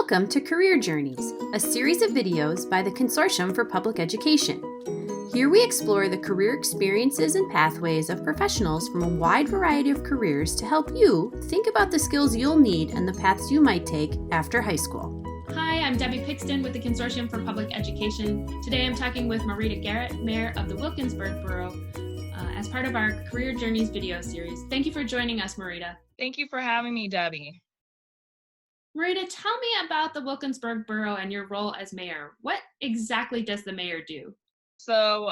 Welcome to Career Journeys, a series of videos by the Consortium for Public Education. Here we explore the career experiences and pathways of professionals from a wide variety of careers to help you think about the skills you'll need and the paths you might take after high school. Hi, I'm Debbie Pixton with the Consortium for Public Education. Today I'm talking with Marita Garrett, Mayor of the Wilkinsburg Borough, as part of our Career Journeys video series. Thank you for joining us, Marita. Thank you for having me, Debbie. Marita, tell me about the Wilkinsburg Borough and your role as mayor. What exactly does the mayor do? So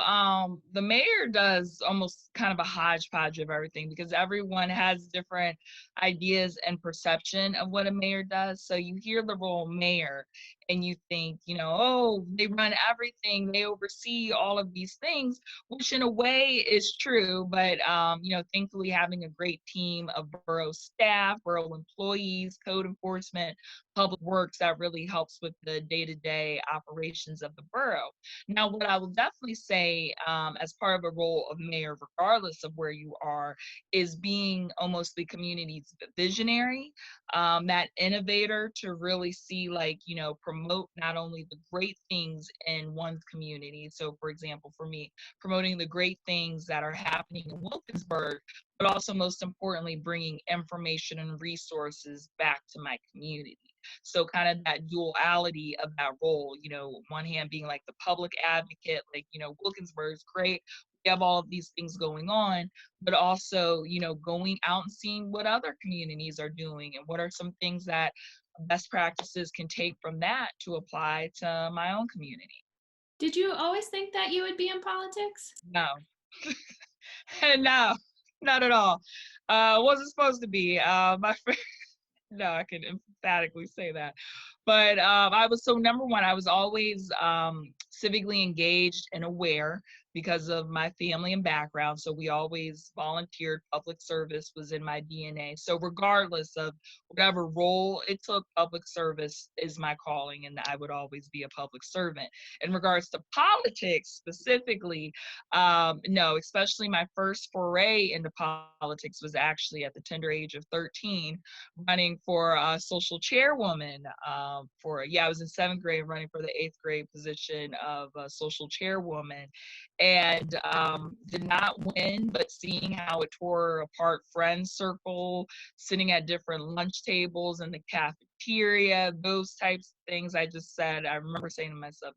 the mayor does almost kind of a hodgepodge of everything because everyone has different ideas and perception of what a mayor does. So you hear the role mayor and you think, oh, they run everything, they oversee all of these things, which in a way is true. But, thankfully having a great team of borough staff, borough employees, code enforcement, public works, that really helps with the day-to-day operations of the borough. Now, what I will definitely say as part of a role of mayor, regardless of where you are, is being almost the community's visionary, that innovator to really see, promote not only the great things in one's community. So, for example, for me, promoting the great things that are happening in Wilkinsburg, but also most importantly, bringing information and resources back to my community. So kind of that duality of that role, one hand being like the public advocate, Wilkinsburg's great. We have all of these things going on, but also, going out and seeing what other communities are doing and what are some things that best practices can take from that to apply to my own community. Did you always think that you would be in politics? No. No, not at all. Wasn't supposed to be. No, I can emphatically say that. But I was number one, I was always civically engaged and aware because of my family and background. So we always volunteered. Public service was in my DNA. So regardless of whatever role it took, public service is my calling, and I would always be a public servant. In regards to politics specifically, no, especially my first foray into politics was actually at the tender age of 13, running for a social chairwoman. I was in 7th grade running for the 8th grade position of a social chairwoman, and did not win, but seeing how it tore apart friend circle, sitting at different lunch tables in the cafeteria, those types of things, I remember saying to myself,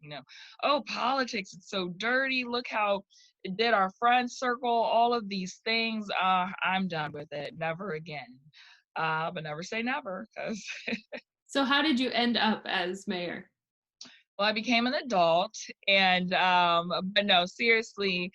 oh, politics, it's so dirty. Look how it did our friend circle, all of these things. I'm done with it. Never again. But never say never. So how did you end up as mayor? Well, I became an adult, and but no, seriously,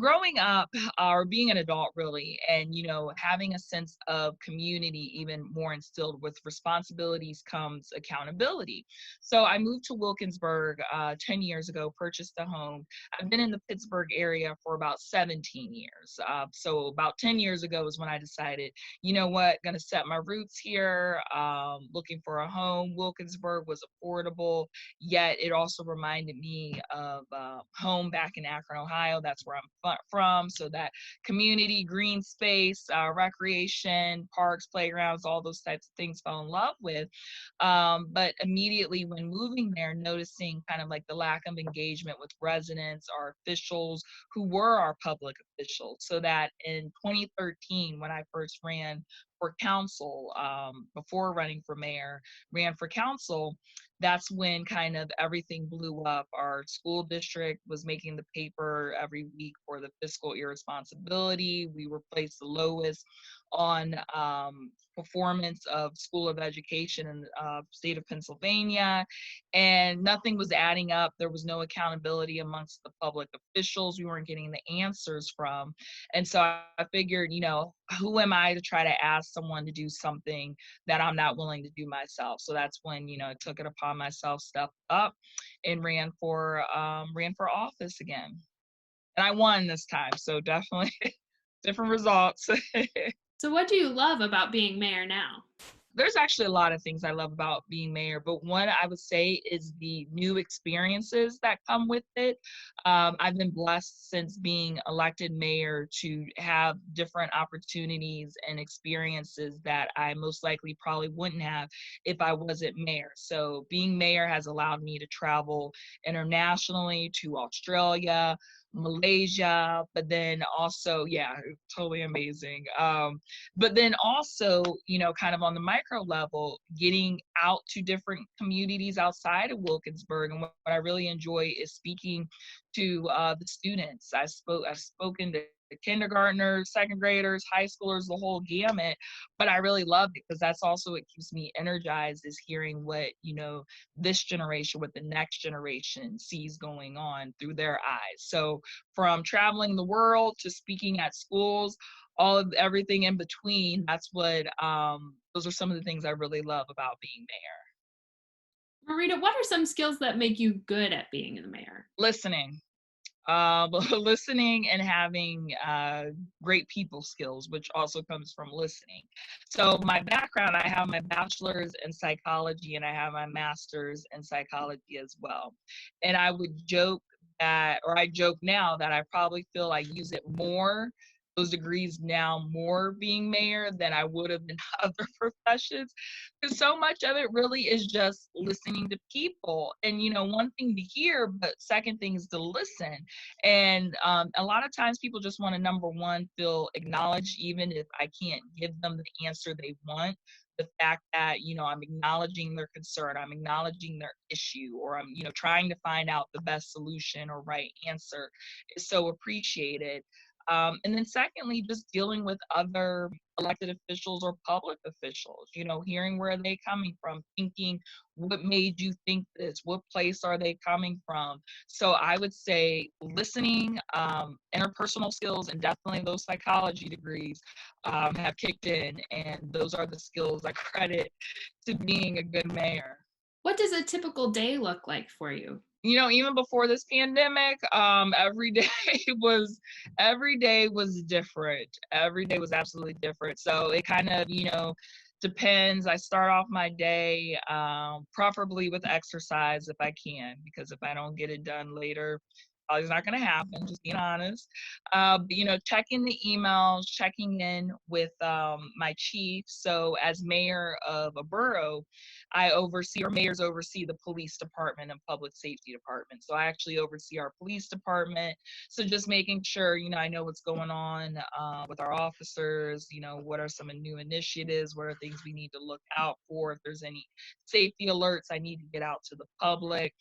growing up or being an adult really, and having a sense of community even more instilled with responsibilities comes accountability. So I moved to Wilkinsburg 10 years ago, purchased a home. I've been in the Pittsburgh area for about 17 years. So about 10 years ago is when I decided, gonna set my roots here, looking for a home. Wilkinsburg was affordable, yet it also reminded me of home back in Akron, Ohio. That's where I'm from. So that community, green space, recreation, parks, playgrounds, all those types of things, fell in love with. But immediately when moving there, noticing kind of like the lack of engagement with residents or officials who were our public officials. So that in 2013, when I first ran for council, before running for mayor, ran for council, that's when kind of everything blew up. Our school district was making the paper every week for the fiscal irresponsibility. We were placed the lowest on performance of School of Education in the state of Pennsylvania, and nothing was adding up. There was no accountability amongst the public officials. We weren't getting the answers from. And so I figured, who am I to try to ask someone to do something that I'm not willing to do myself? So that's when, I took it upon myself, stepped up, and ran for office again. And I won this time, so definitely different results. So what do you love about being mayor now? There's actually a lot of things I love about being mayor, but one I would say is the new experiences that come with it. I've been blessed since being elected mayor to have different opportunities and experiences that I most likely probably wouldn't have if I wasn't mayor. So being mayor has allowed me to travel internationally to Australia, Malaysia, but then also, yeah, totally amazing. But then also, kind of on the micro level, getting out to different communities outside of Wilkinsburg. And what I really enjoy is speaking to the students. I've spoken to the kindergartners, second graders, high schoolers, the whole gamut. But I really love it because that's also what keeps me energized, is hearing what, this generation, what the next generation sees going on through their eyes. So from traveling the world to speaking at schools, all of everything in between, that's what those are some of the things I really love about being mayor. Marita, what are some skills that make you good at being the mayor? Listening. Listening and having great people skills, which also comes from listening. So my background, I have my bachelor's in psychology and I have my master's in psychology as well. And I would joke that, or I joke now that I probably feel I use it more, those degrees now, more being mayor than I would have in other professions, because so much of it really is just listening to people. And one thing to hear, but second thing is to listen. And a lot of times people just want to, number one, feel acknowledged, even if I can't give them the answer they want. The fact that I'm acknowledging their concern, I'm acknowledging their issue, or I'm trying to find out the best solution or right answer is so appreciated. And then secondly, just dealing with other elected officials or public officials, hearing where are they coming from, thinking what made you think this, what place are they coming from. So I would say listening, interpersonal skills, and definitely those psychology degrees have kicked in, and those are the skills I credit to being a good mayor. What does a typical day look like for you? Even before this pandemic, every day was different. Every day was absolutely different. So it kind of, depends. I start off my day, preferably with exercise if I can, because if I don't get it done later, it's not going to happen, just being honest. But, checking the emails, checking in with my chief. So as mayor of a borough, I oversee, or mayors oversee, the police department and public safety department. So I actually oversee our police department. So just making sure, I know what's going on with our officers, what are some new initiatives, what are things we need to look out for, if there's any safety alerts I need to get out to the public.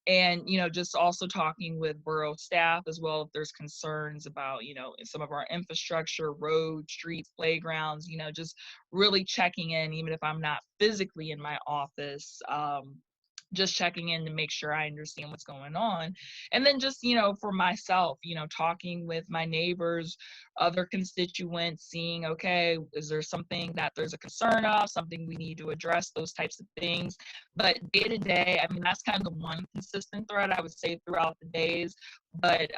And, just also talking with borough staff as well if there's concerns about, some of our infrastructure, roads, streets, playgrounds, just really checking in, even if I'm not physically in my office, just checking in to make sure I understand what's going on. And then just, for myself, talking with my neighbors, other constituents, seeing, okay, is there something that there's a concern of, something we need to address, those types of things. But day to day, I mean, that's kind of the one consistent thread I would say throughout the days. But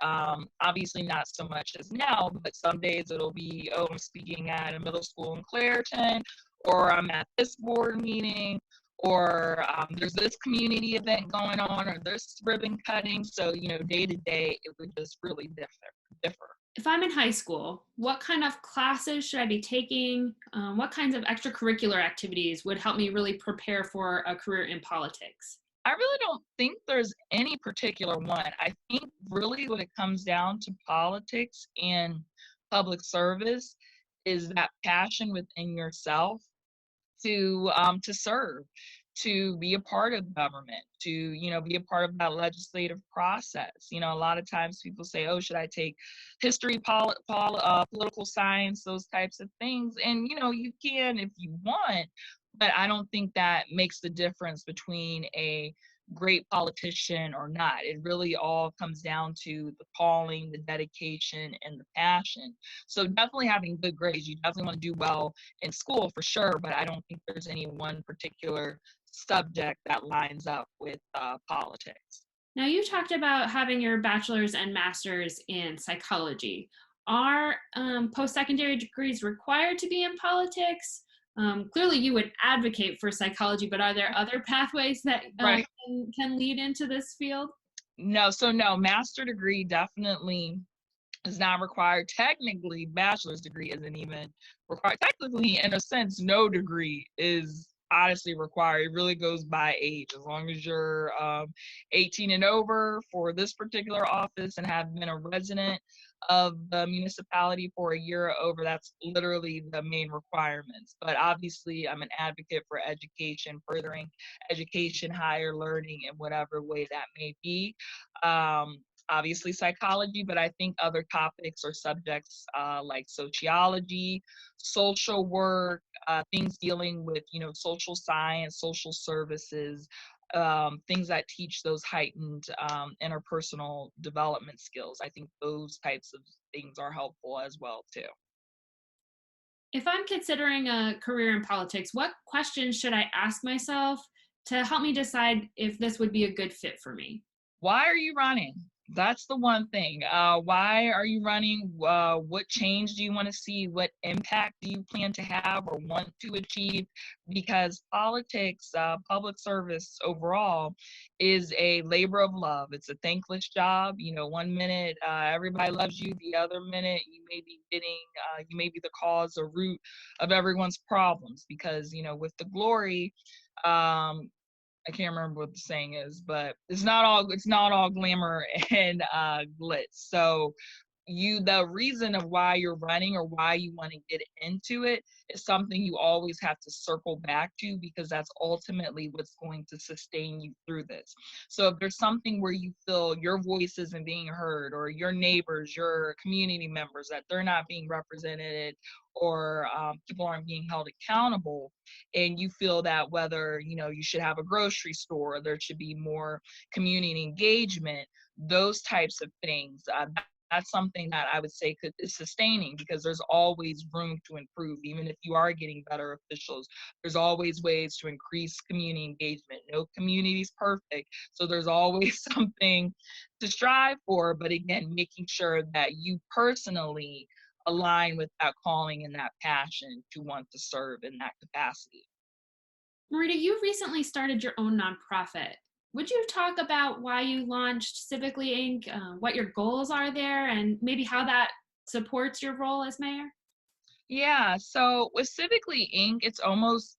obviously not so much as now, but some days it'll be, oh, I'm speaking at a middle school in Clairton, or I'm at this board meeting, or there's this community event going on, or this ribbon cutting. So, day to day, it would just really differ. If I'm in high school, what kind of classes should I be taking? What kinds of extracurricular activities would help me really prepare for a career in politics? I really don't think there's any particular one. I think really when it comes down to politics and public service is that passion within yourself to serve, to be a part of government, to be a part of that legislative process. A lot of times people say, oh, should I take history, political science, those types of things, and you can if you want, but I don't think that makes the difference between a great politician or not. It really all comes down to the calling, the dedication, and the passion. So definitely having good grades. You definitely want to do well in school for sure, but I don't think there's any one particular subject that lines up with politics. Now, you talked about having your bachelor's and master's in psychology. Are post-secondary degrees required to be in politics? Clearly you would advocate for psychology, but are there other pathways that Right. can lead into this field? No, so no, master degree definitely is not required. Technically, bachelor's degree isn't even required. Technically, in a sense, no degree is honestly required. It really goes by age. As long as you're 18 and over for this particular office and have been a resident of the municipality for a year or over, that's literally the main requirements. But obviously, I'm an advocate for education, furthering education, higher learning in whatever way that may be. Obviously psychology, but I think other topics or subjects like sociology, social work, things dealing with, social science, social services, things that teach those heightened interpersonal development skills. I think those types of things are helpful as well too. If I'm considering a career in politics, what questions should I ask myself to help me decide if this would be a good fit for me? Why are you running? That's the one thing. Why are you running? What change do you want to see? What impact do you plan to have or want to achieve? Because politics, public service overall, is a labor of love. It's a thankless job. One minute everybody loves you, the other minute you may be the cause or root of everyone's problems. Because with the glory, I can't remember what the saying is, but it's not all glamour and glitz. So the reason of why you're running or why you want to get into it is something you always have to circle back to, because that's ultimately what's going to sustain you through this. So if there's something where you feel your voice isn't being heard, or your neighbors, your community members, that they're not being represented, or people aren't being held accountable, and you feel that whether you should have a grocery store, or there should be more community engagement, those types of things, that's something that I would say is sustaining, because there's always room to improve. Even if you are getting better officials, there's always ways to increase community engagement. No community is perfect, so there's always something to strive for. But again, making sure that you personally align with that calling and that passion to want to serve in that capacity. Marita, you recently started your own nonprofit. Would you talk about why you launched Civically Inc., what your goals are there, and maybe how that supports your role as mayor? Yeah, so with Civically Inc., it's almost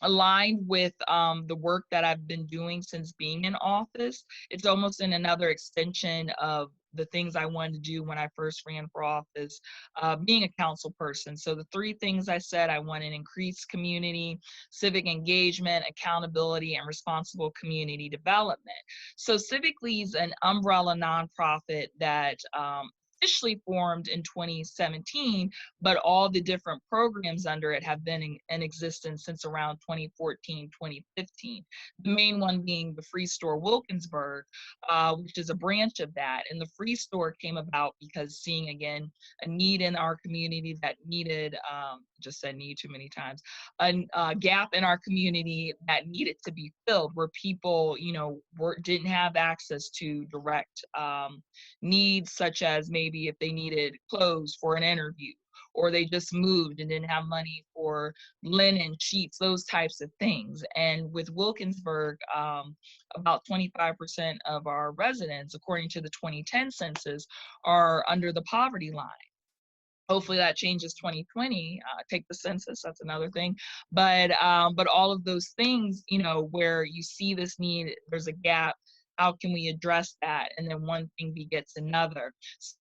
aligned with the work that I've been doing since being in office. It's almost in another extension of the things I wanted to do when I first ran for office, being a council person. So the three things I said: I wanted increased community, civic engagement, accountability, and responsible community development. So Civically is an umbrella nonprofit that officially formed in 2017, but all the different programs under it have been in existence since around 2014, 2015. The main one being the Free Store Wilkinsburg, which is a branch of that. And the Free Store came about because seeing, again, a need in our community that needed, just said need too many times, a gap in our community that needed to be filled, where people, didn't have access to direct needs, such as maybe if they needed clothes for an interview, or they just moved and didn't have money for linen, sheets, those types of things. And with Wilkinsburg, about 25% of our residents, according to the 2010 census, are under the poverty line. Hopefully that changes 2020. Take the census, that's another thing. But all of those things, where you see this need, there's a gap. How can we address that? And then one thing begets another.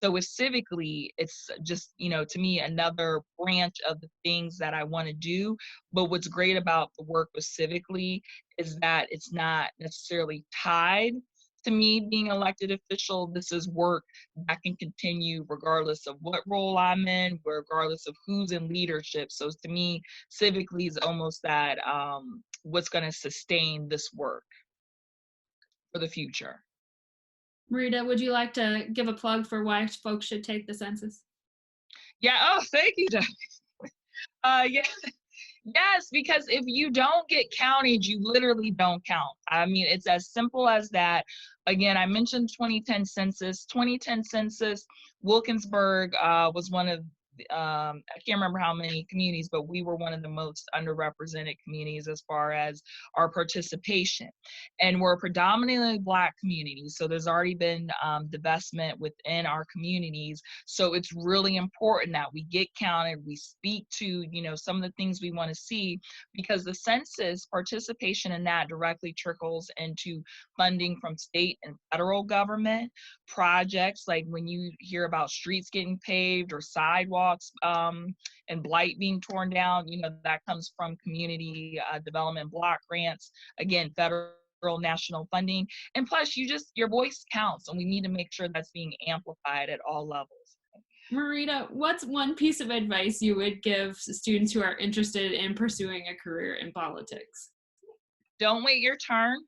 So with Civically, it's just, to me, another branch of the things that I want to do. But what's great about the work with Civically is that it's not necessarily tied to me being an elected official. This is work that can continue regardless of what role I'm in, regardless of who's in leadership. So to me, Civically is almost that what's going to sustain this work for the future. Marita, would you like to give a plug for why folks should take the census? Yeah. Oh, thank you, Jeff. Yeah. Yes, because if you don't get counted, you literally don't count. I mean, it's as simple as that. Again, I mentioned 2010 census. 2010 census, Wilkinsburg was one of I can't remember how many communities, but we were one of the most underrepresented communities as far as our participation. And we're a predominantly Black community, so there's already been divestment within our communities. So it's really important that we get counted, we speak to, some of the things we want to see, because the census participation in that directly trickles into funding from state and federal government projects, like when you hear about streets getting paved or sidewalks and blight being torn down, that comes from community development block grants, again, federal national funding. And plus, your voice counts, and we need to make sure that's being amplified at all levels. Marita, what's one piece of advice you would give students who are interested in pursuing a career in politics? Don't wait your turn.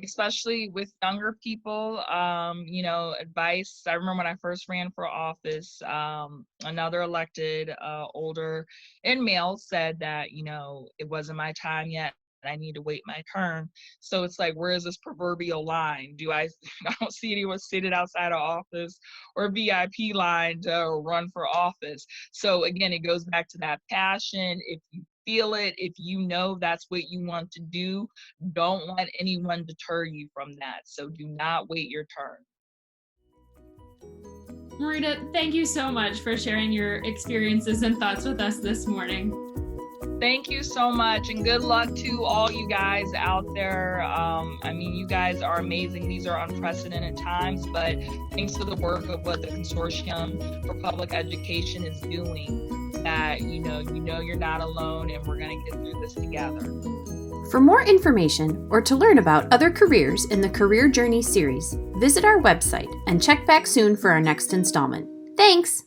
Especially with younger people, advice. I remember when I first ran for office, another elected, older and male said that, it wasn't my time yet. I need to wait my turn. So it's like, where is this proverbial line? I don't see anyone seated outside of office or VIP line to run for office. So again, it goes back to that passion. If you feel it, if you know that's what you want to do, don't let anyone deter you from that. So do not wait your turn. Marita, thank you so much for sharing your experiences and thoughts with us this morning. Thank you so much, and good luck to all you guys out there. You guys are amazing. These are unprecedented times, but thanks to the work of what the Consortium for Public Education is doing, that you're not alone, and we're going to get through this together. For more information or to learn about other careers in the Career Journey series, visit our website and check back soon for our next installment. Thanks!